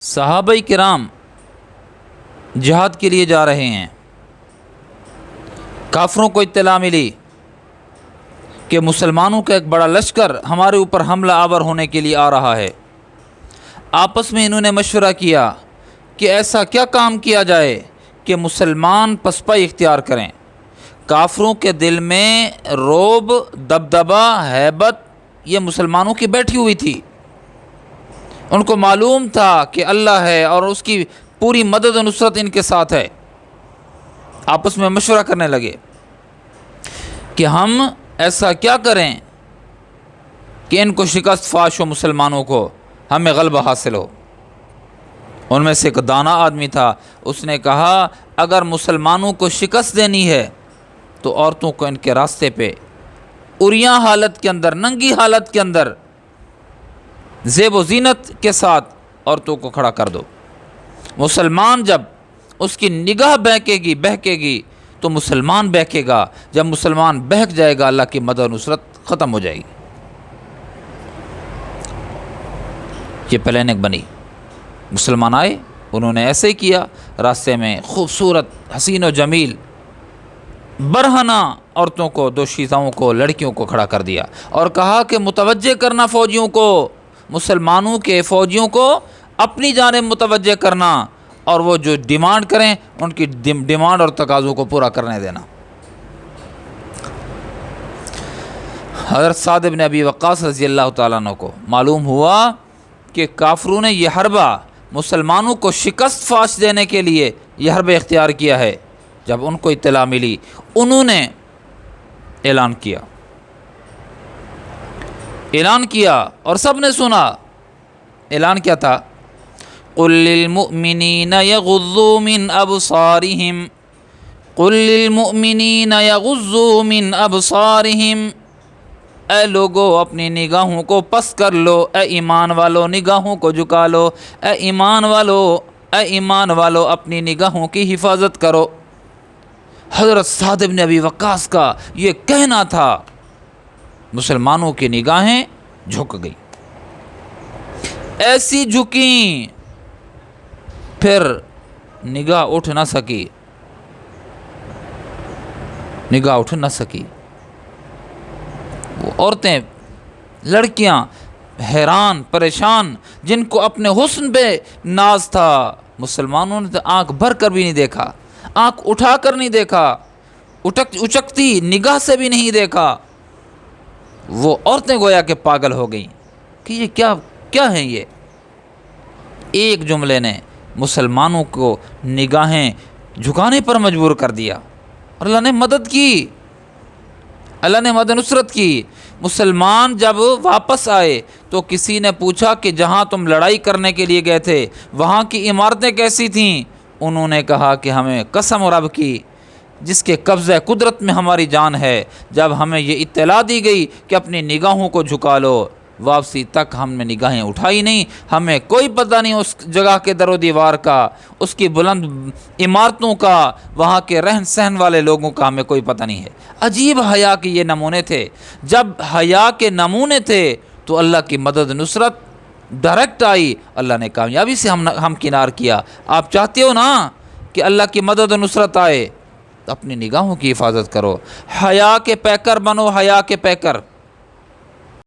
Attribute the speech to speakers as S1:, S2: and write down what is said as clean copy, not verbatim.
S1: صحابہ کرام جہاد کے لیے جا رہے ہیں۔ کافروں کو اطلاع ملی کہ مسلمانوں کا ایک بڑا لشکر ہمارے اوپر حملہ آور ہونے کے لیے آ رہا ہے۔ آپس میں انہوں نے مشورہ کیا کہ ایسا کیا کام کیا جائے کہ مسلمان پسپائی اختیار کریں۔ کافروں کے دل میں رعب، دبدبہ، ہیبت یہ مسلمانوں کی بیٹھی ہوئی تھی۔ ان کو معلوم تھا کہ اللہ ہے اور اس کی پوری مدد و نصرت ان کے ساتھ ہے۔ آپس میں مشورہ کرنے لگے کہ ہم ایسا کیا کریں کہ ان کو شکست فاش ہو، مسلمانوں کو ہمیں غلبہ حاصل ہو۔ ان میں سے ایک دانا آدمی تھا، اس نے کہا اگر مسلمانوں کو شکست دینی ہے تو عورتوں کو ان کے راستے پہ عریاں حالت کے اندر، ننگی حالت کے اندر، زیب و زینت کے ساتھ عورتوں کو کھڑا کر دو۔ مسلمان جب اس کی نگاہ بہکے گی تو مسلمان بہکے گا، جب مسلمان بہک جائے گا اللہ کی مدد و نصرت ختم ہو جائے گی۔ یہ پلاننگ بنی، مسلمان آئے، انہوں نے ایسے ہی کیا۔ راستے میں خوبصورت، حسین و جمیل، برہنہ عورتوں کو، دوشیزاؤں کو، لڑکیوں کو کھڑا کر دیا اور کہا کہ متوجہ کرنا فوجیوں کو، مسلمانوں کے فوجیوں کو اپنی جانب متوجہ کرنا، اور وہ جو ڈیمانڈ کریں ان کی ڈیمانڈ اور تقاضوں کو پورا کرنے دینا۔ حضرت سعد بن ابی وقاص رضی اللہ تعالیٰ عنہ کو معلوم ہوا کہ کافروں نے یہ حربہ مسلمانوں کو شکست فاش دینے کے لیے یہ حربہ اختیار کیا ہے۔ جب ان کو اطلاع ملی، انہوں نے اعلان کیا اور سب نے سنا۔ اعلان کیا تھا؟ قل للمؤمنین یغضوا من ابصارہم، قل للمؤمنین یغضوا من ابصارہم، اے لوگو اپنی نگاہوں کو پست کر لو، اے ایمان والو نگاہوں کو جھکا لو، اے ایمان والو اپنی نگاہوں کی حفاظت کرو۔ حضرت سعد بن ابی وقاص کا یہ کہنا تھا، مسلمانوں کی نگاہیں جھک گئی، ایسی جھکیں پھر نگاہ اٹھ نہ سکی۔ وہ عورتیں، لڑکیاں حیران پریشان، جن کو اپنے حسن پہ ناز تھا، مسلمانوں نے تو آنکھ بھر کر بھی نہیں دیکھا، آنکھ اٹھا کر نہیں دیکھا، اچکتی نگاہ سے بھی نہیں دیکھا۔ وہ عورتیں گویا کہ پاگل ہو گئیں کہ یہ کیا ہیں یہ۔ ایک جملے نے مسلمانوں کو نگاہیں جھکانے پر مجبور کر دیا، اور اللہ نے مدد کی، اللہ نے مدد نصرت کی۔ مسلمان جب واپس آئے تو کسی نے پوچھا کہ جہاں تم لڑائی کرنے کے لیے گئے تھے وہاں کی عمارتیں کیسی تھیں؟ انہوں نے کہا کہ ہمیں قسم رب کی جس کے قبضہ قدرت میں ہماری جان ہے، جب ہمیں یہ اطلاع دی گئی کہ اپنی نگاہوں کو جھکا لو، واپسی تک ہم نے نگاہیں اٹھائی نہیں۔ ہمیں کوئی پتہ نہیں اس جگہ کے در و دیوار کا، اس کی بلند عمارتوں کا، وہاں کے رہن سہن والے لوگوں کا ہمیں کوئی پتہ نہیں ہے۔ عجیب حیا کے یہ نمونے تھے۔ جب حیا کے نمونے تھے تو اللہ کی مدد نصرت ڈائریکٹ آئی، اللہ نے کامیابی سے ہم کنار کیا۔ آپ چاہتے ہو نا کہ اللہ کی مدد و نصرت آئے، تو اپنی نگاہوں کی حفاظت کرو، حیا کے پیکر بنو، حیا کے پیکر۔